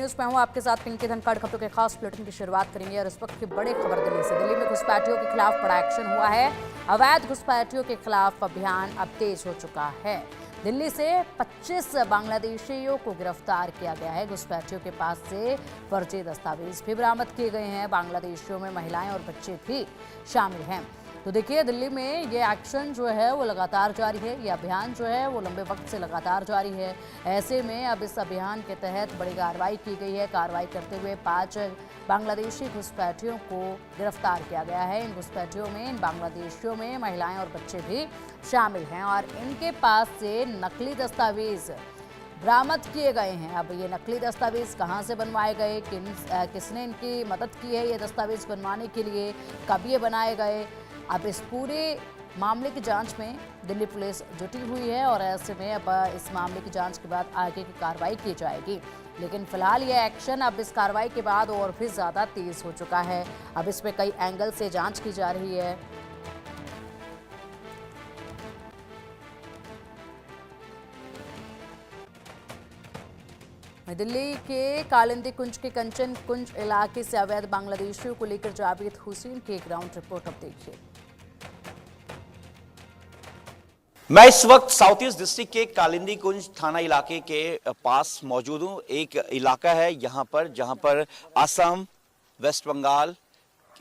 News में हूं आपके साथ पिंकी धनखड़। खबरों के खास बुलेटिन की शुरुआत करेंगे और इस वक्त की बड़ी खबर दिल्ली से। दिल्ली में घुसपैठियों के खिलाफ बड़ा एक्शन हुआ है। अवैध घुसपैठियों के खिलाफ अभियान अब तेज हो चुका है। दिल्ली से 25 बांग्लादेशियों को गिरफ्तार किया गया है। घुसपैठियों के पास से फर्जी दस्तावेज भी बरामद किए गए हैं। बांग्लादेशियों में महिलाएं और बच्चे भी शामिल हैं। तो देखिए, दिल्ली में ये एक्शन जो है वो लगातार जारी है। ये अभियान जो है वो लंबे वक्त से लगातार जारी है। ऐसे में अब इस अभियान के तहत बड़ी कार्रवाई की गई है। कार्रवाई करते हुए 5 बांग्लादेशी घुसपैठियों को गिरफ्तार किया गया है। इन घुसपैठियों में, इन बांग्लादेशियों में महिलाएं और बच्चे भी शामिल हैं और इनके पास से नकली दस्तावेज बरामद किए गए हैं। अब ये नकली दस्तावेज कहां से बनवाए गए, किसने इनकी मदद की है ये दस्तावेज बनवाने के लिए, कब ये बनाए गए, अब इस पूरे मामले की जांच में दिल्ली पुलिस जुटी हुई है और ऐसे में अब इस मामले की जांच के बाद आगे की कार्रवाई की जाएगी। लेकिन फिलहाल ये एक्शन अब इस कार्रवाई के बाद और भी ज़्यादा तेज हो चुका है। अब इसमें कई एंगल से जांच की जा रही है। दिल्ली के कालिंदी कुंज के कंचन कुंज इलाके से अवैध बांग्लादेशियों को लेकर जावेद हुसैन की ग्राउंड रिपोर्ट अब देखिए। मैं इस वक्त साउथ ईस्ट डिस्ट्रिक्ट के कालिंदी कुंज थाना इलाके के पास मौजूद हूं। एक इलाका है यहां पर जहां पर असम, वेस्ट बंगाल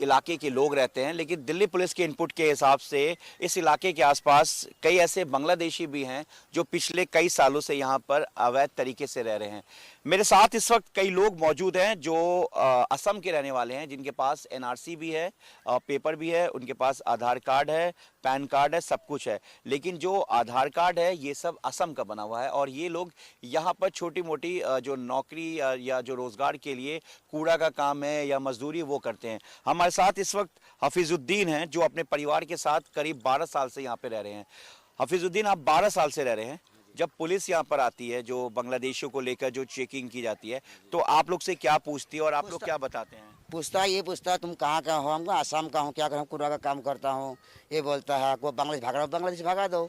इलाके के लोग रहते हैं, लेकिन दिल्ली पुलिस के इनपुट के हिसाब से इस इलाके के आसपास कई ऐसे बांग्लादेशी भी हैं जो पिछले कई सालों से यहाँ पर अवैध तरीके से रह रहे हैं। मेरे साथ इस वक्त कई लोग मौजूद हैं जो असम के रहने वाले हैं, जिनके पास एनआरसी भी है, पेपर भी है, उनके पास आधार कार्ड है, पैन कार्ड है, सब कुछ है। लेकिन जो आधार कार्ड है ये सब असम का बना हुआ है और ये लोग यहाँ पर छोटी मोटी जो नौकरी या जो रोजगार के लिए कूड़ा का काम है या मजदूरी वो करते हैं। हमारे साथ इस वक्त हफीजुद्दीन हैं जो अपने परिवार के साथ करीब 12 साल से यहाँ पे रह रहे हैं। हफीजुद्दीन, आप 12 साल से रह रहे हैं। जब पुलिस यहाँ पर आती है, जो बांग्लादेशियों को लेकर जो चेकिंग की जाती है, तो आप लोग से क्या पूछती है और आप लोग क्या बताते हैं? पूछता तुम कहाँ का हो? हम आसाम का हूँ, क्या करूँ, कूड़ा का काम करता हूँ। ये बोलता है को बांग्लादेश भगा दो,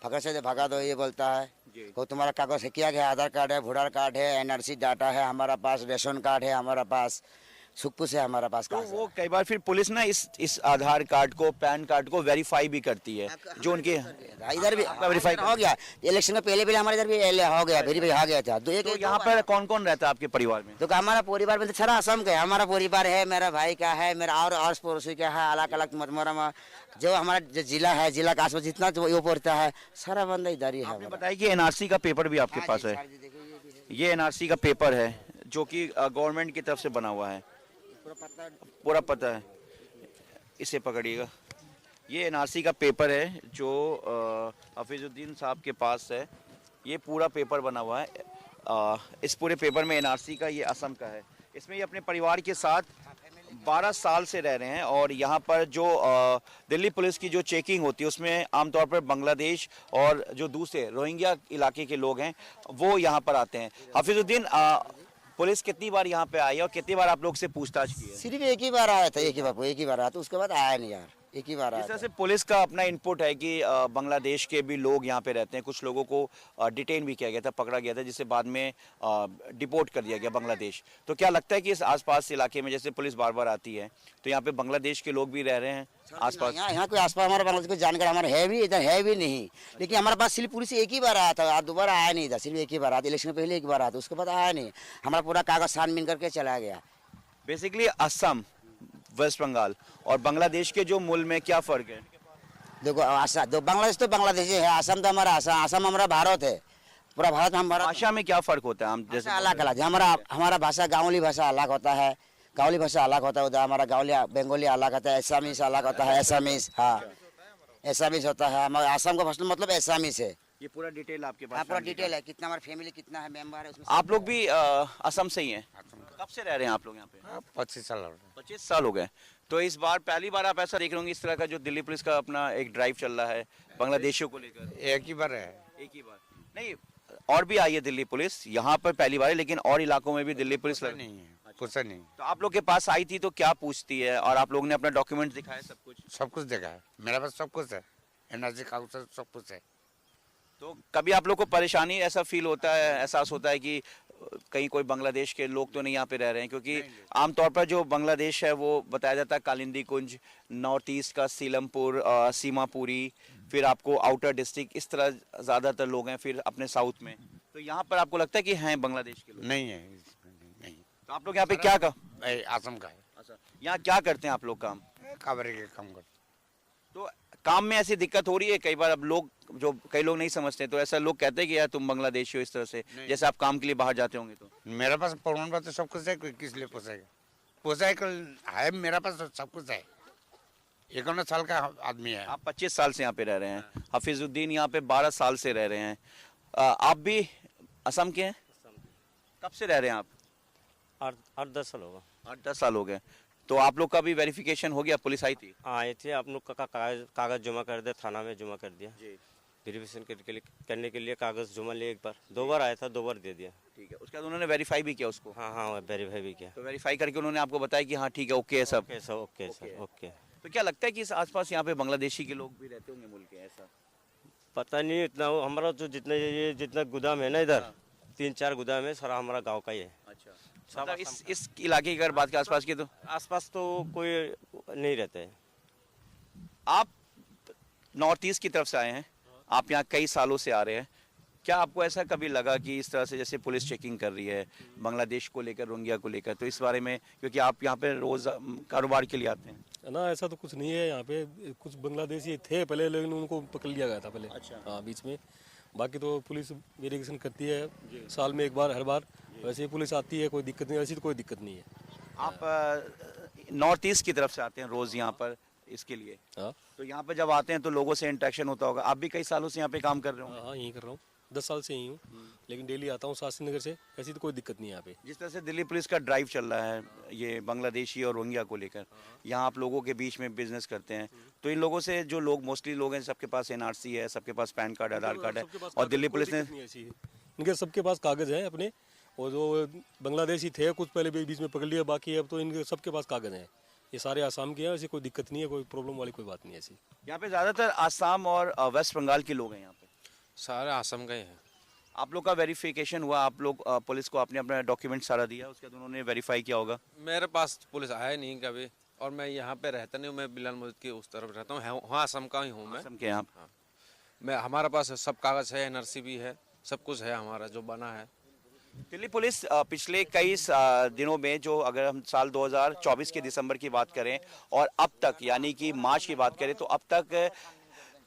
भगा दो ये बोलता है। को तुम्हारा कागज है, क्या है, आधार कार्ड है, वोटर कार्ड है, एनआरसी डाटा है हमारा पास, रेशन कार्ड है हमारा पास, सब कुछ है हमारा पास। तो वो कई बार फिर पुलिस ना इस आधार कार्ड को, पैन कार्ड को वेरीफाई भी करती है, जो उनके इधर भी वेरीफाई हो गया। इलेक्शन में पहले हमारे इधर भी हो गया, वेरीफाई हो गया था। तो यहाँ पर कौन कौन रहता है आपके परिवार में? तो हमारा परिवार में सारा असम का है। हमारा परिवार है, मेरा भाई का है, मेरा और पड़ोसी का है, अलग अलग मतमरा जो हमारा जो जिला है, जिला का आसपास जितना वो पड़ता है सारा बंदा इधर ही है। आपने बताया कि एनआरसी का पेपर भी आपके पास है। ये एनआरसी का पेपर है जो कि गवर्नमेंट की तरफ से बना हुआ है, पूरा पता है। इसे पकड़िएगा। ये एनआरसी का पेपर है जो हफीजुद्दीन साहब के पास है। ये पूरा पेपर बना हुआ है। इस पूरे पेपर में एनआरसी का, ये असम का है। इसमें ये अपने परिवार के साथ 12 साल से रह रहे हैं और यहाँ पर जो दिल्ली पुलिस की जो चेकिंग होती है उसमें आमतौर पर बांग्लादेश और जो दूसरे रोहिंग्या इलाके के लोग हैं वो यहाँ पर आते हैं। हफीजुद्दीन, पुलिस कितनी बार यहाँ पे आई है और कितनी बार आप लोग से पूछताछ की है? सिर्फ एक ही बार आया था, एक ही बार आया था, उसके बाद आया नहीं यार, एक ही बार आया। इस तरह से पुलिस का अपना इनपुट है कि बांग्लादेश के भी लोग यहाँ पे रहते हैं। कुछ लोगों को डिटेन भी किया गया था, पकड़ा गया था, जिससे बाद में डिपोर्ट कर दिया गया बांग्लादेश। तो क्या लगता है कि इस आसपास इलाके में जैसे पुलिस बार बार आती है तो यहाँ पे बांग्लादेश के लोग भी रह रहे हैं आसपास? यहाँ कोई आसपास हमारे बांग्लादेश को जानकार हमारे है भी, इधर है भी नहीं। लेकिन हमारे पास सिर्फ पुलिस एक ही बार आया था, दोबारा आया नहीं था। सिर्फ एक ही बार आया था, इलेक्शन पहले एक बार आया था, उसके बाद आया नहीं। हमारा पूरा कागज छानबीन करके चला गया। बेसिकली असम, वेस्ट बंगाल और बांग्लादेश के जो मूल में क्या फर्क है? देखो बांग्लादेश तो बांग्लादेश है, असम तो हमारा असम हमारा भारत है। पूरा भारत में हमारा भाषा में क्या फर्क होता है? हम जैसे अलग अलग, हमारा भाषा गाँवली भाषा अलग होता है, गाँवली भाषा अलग होता है। उधर हमारा गाँवली बंगाली अलग होता है, एसामीस अलग होता है, एसामीस, हाँ एसामीस होता है। हमारा असम का भाषा मतलब एसामीस है। ये पूरा डिटेल आपके पास? पूरा डिटेल है, कितना हमारा फैमिली कितना है, मेंबर है उसमें। आप लोग भी असम से ही हैं? कब से रह रहे हैं आप लोग यहाँ पे? 25 साल। 25 साल हो गए। तो इस बार पहली बार आप ऐसा देख रहे होंगे इस तरह का जो दिल्ली पुलिस का अपना एक ड्राइव चल रहा है बांग्लादेशियों को लेकर? एक ही बार है। एक ही बार नहीं, और भी आई है दिल्ली पुलिस, यहाँ पर पहली बार है, लेकिन और इलाकों में भी दिल्ली पुलिस नहीं है, कुछ नहीं। तो आप लोग के पास आई थी तो क्या पूछती है और आप लोग ने अपना डॉक्यूमेंट दिखाया? सब कुछ देखा है, मेरे पास सब कुछ है, एनर्जी कागज सब कुछ है। तो कभी आप लोग को परेशानी ऐसा फील होता है, एहसास होता है कि कहीं कोई बांग्लादेश के लोग तो नहीं यहाँ पे रह रहे हैं? क्योंकि आमतौर पर जो बांग्लादेश है वो बताया जाता है कालिंदी कुंज, नॉर्थ ईस्ट का सीलमपुर, सीमापुरी, फिर आपको आउटर डिस्ट्रिक्ट, इस तरह ज़्यादातर लोग हैं, फिर अपने साउथ में। तो यहाँ पर आपको लगता है कि हैं बांग्लादेश के लोग? नहीं है, नहीं। तो आप लोग यहाँ पे क्या आसम का है, अच्छा, यहाँ क्या करते हैं आप लोग काम? काबरे के काम करते। तो काम में ऐसी दिक्कत हो रही है कई बार? अब लोग जो कई लोग नहीं समझते, तो ऐसा लोग कहते हैं कि यार तुम बांग्लादेशी हो, इस तरह से, जैसे आप काम के लिए बाहर जाते होंगे तो। मेरे पास प्रमाण पत्र सब कुछ है, किस लिए पोसाएगा? पोसाएगा है, मेरा पास सब कुछ है। 51 साल का आदमी है। आप 25 साल से यहाँ पे रह रहे हैं, हफीजुद्दीन यहाँ पे 12 साल से रह रहे हैं। आप भी असम के हैं? कब से रह रहे हैं आप? 8-10 साल होगा। 8-10 साल हो गए। तो आप लोग का भी वेरिफिकेशन हो गया? पुलिस आई थी? आए थे, आप लोग का कागज जमा कर दिया, थाना में जमा कर दिया। जी, वेरिफिकेशन करने के लिए कागज जमा लिए, एक बार 2 बार आया था, 2 बार दे दिया। ठीक है। उसके बाद उन्होंने वेरीफाई भी किया उसको? हाँ, वेरीफाई भी किया। तो वेरीफाई करके उन्होंने आपको बताया कि हाँ ठीक है, ओके है सब? Okay sir, okay sir, okay. तो क्या लगता है कि इस आसपास यहाँ पे बांग्लादेशी के लोग भी रहते होंगे मुल्क के, ऐसा? पता नहीं, इतना हमारा जो जितना गोदाम है ना इधर, 3-4 गोदाम है, सारा हमारा गाँव का ही है। अच्छा, मतलब इस इलाके की अगर बात के आसपास की, तो आसपास तो कोई नहीं रहता है। आप नॉर्थ ईस्ट की तरफ से आए हैं, आप यहाँ कई सालों से आ रहे हैं, क्या आपको ऐसा कभी लगा कि इस तरह से जैसे पुलिस चेकिंग कर रही है बांग्लादेश को लेकर, रोहिंग्या को लेकर, तो इस बारे में, क्योंकि आप यहाँ पे रोज कारोबार के लिए आते हैं? ना, ऐसा तो कुछ नहीं है। यहाँ पे कुछ बांग्लादेशी थे पहले, लेकिन उनको पकड़ लिया गया था पहले। अच्छा। हाँ, बीच में। बाकी तो पुलिस वेरिफिकेशन करती है साल में एक बार, हर बार। वैसे ही पुलिस आती है, कोई दिक्कत नहीं, ऐसी तो कोई दिक्कत नहीं है। आप नॉर्थ ईस्ट की तरफ से आते हैं रोज यहाँ पर इसके लिए, हाँ तो यहाँ पे जब आते हैं तो लोगों से इंटरेक्शन होता होगा। आप भी कई सालों से यहाँ पे काम कर रहे हो? हाँ, यहीं कर रहा हूँ, 10 साल से यहीं हूँ, लेकिन डेली आता हूँ शास्त्री नगर से। ऐसी तो कोई दिक्कत नहीं है यहाँ पे। जिस तरह से दिल्ली पुलिस का ड्राइव चल रहा है ये बांग्लादेशी और रोहिंग्या को लेकर, यहाँ आप लोगों के बीच में बिजनेस करते हैं, तो इन लोगों से जो लोग मोस्टली लोग हैं, सबके पास एनआरसी है, सबके पास पैन कार्ड, आधार कार्ड है, सबके पास और कागज, दिल्ली कोई पुलिस ने दिक्कत नहीं है ऐसी। इनके सबके पास कागज है अपने, और जो बांग्लादेशी थे कुछ पहले भी बीच में पकड़ लिया, बाकी अब तो इनके सबके पास कागज हैं। ये सारे आसाम के हैं, ऐसी कोई दिक्कत नहीं है, कोई प्रॉब्लम वाली कोई बात नहीं है ऐसी। यहाँ पे ज़्यादातर आसाम और वेस्ट बंगाल के लोग हैं यहाँ पे? सारे आसम का ही है। आप लोग का वेरिफिकेशन हुआ? आप लोग पुलिस को आपने अपना डॉक्यूमेंट सारा दिया, उसके बाद उन्होंने वेरीफाई किया होगा? मेरे पास पुलिस आया नहीं कभी, और मैं यहाँ पे रहता नहीं हूँ, मैं बिलाल मस्जिद की उस तरफ रहता हूँ। हाँ, आसम का ही हूँ मैं। असम के आप? हाँ, मैं, हमारे पास सब कागज है, एनआरसी भी है, सब कुछ है हमारा जो बना है। दिल्ली पुलिस पिछले कई दिनों में, जो अगर हम साल 2024 के दिसंबर की बात करें और अब तक यानी कि मार्च की बात करें, तो अब तक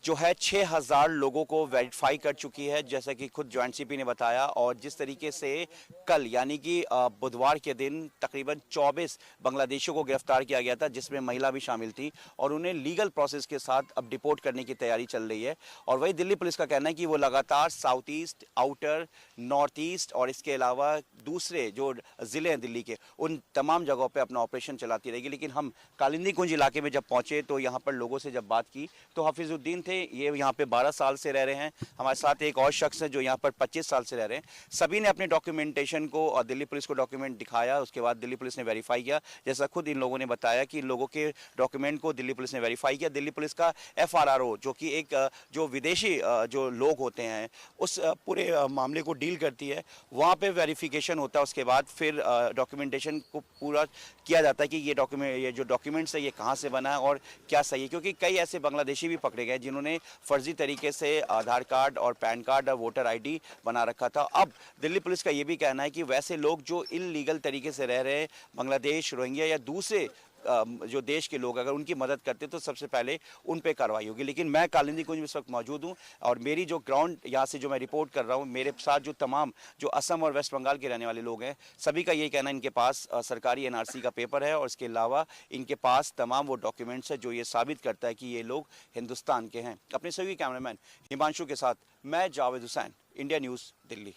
जो है 6000 लोगों को वेरीफाई कर चुकी है, जैसा कि खुद जॉइंट सीपी ने बताया। और जिस तरीके से कल यानी कि बुधवार के दिन तकरीबन 24 बांग्लादेशियों को गिरफ्तार किया गया था, जिसमें महिला भी शामिल थी, और उन्हें लीगल प्रोसेस के साथ अब डिपोर्ट करने की तैयारी चल रही है। और वही दिल्ली पुलिस का कहना है कि वो लगातार south east, outer, north east और इसके अलावा दूसरे जो ज़िले हैं दिल्ली के, उन तमाम जगहों पर अपना ऑपरेशन चलाती रहेगी। लेकिन हम कालिंदी कुंज इलाके में जब पहुँचे तो यहाँ पर लोगों से जब बात की तो हफीजुद्दीन थे, ये यहाँ पे 12 साल से रह रहे हैं। हमारे साथ एक और शख्स है जो यहाँ पर 25 साल से रह रहे हैं। सभी ने अपने डॉक्यूमेंटेशन को और दिल्ली पुलिस को डॉक्यूमेंट दिखाया, उसके बाद दिल्ली पुलिस ने वेरीफाई किया। जैसा खुद इन लोगों ने बताया कि इन लोगों के डॉक्यूमेंट को दिल्ली पुलिस ने वेरीफाई किया। दिल्ली पुलिस का FRRO, जो कि एक जो विदेशी जो लोग होते हैं उस पूरे मामले को डील करती है, वहाँ पे वेरिफिकेशन होता है। उसके बाद फिर डॉक्यूमेंटेशन को पूरा किया जाता है कि ये जो डॉक्यूमेंट्स है ये कहाँ से बना है और क्या सही है, क्योंकि कई ऐसे बांग्लादेशी भी पकड़े गए जिन्होंने फर्जी तरीके से आधार कार्ड और पैन कार्ड और वोटर ID बना रखा था। अब दिल्ली पुलिस का ये भी कहना है कि वैसे लोग जो इल्लीगल तरीके से रह रहे हैं, बांग्लादेश, रोहिंग्या या दूसरे जो देश के लोग, अगर उनकी मदद करते तो सबसे पहले उन पे कार्रवाई होगी। लेकिन मैं कालिंदी कुंज में इस वक्त मौजूद हूँ और मेरी जो ग्राउंड यहाँ से जो मैं रिपोर्ट कर रहा हूँ, मेरे साथ जो तमाम जो असम और वेस्ट बंगाल के रहने वाले लोग हैं, सभी का ये कहना है इनके पास सरकारी NRC का पेपर है और इसके अलावा इनके पास तमाम वो डॉक्यूमेंट्स है जो ये साबित करता है कि ये लोग हिंदुस्तान के हैं। अपने सभी कैमरामैन हिमांशु के साथ मैं Javed Hussain, India news, Delhi.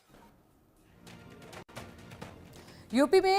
UP में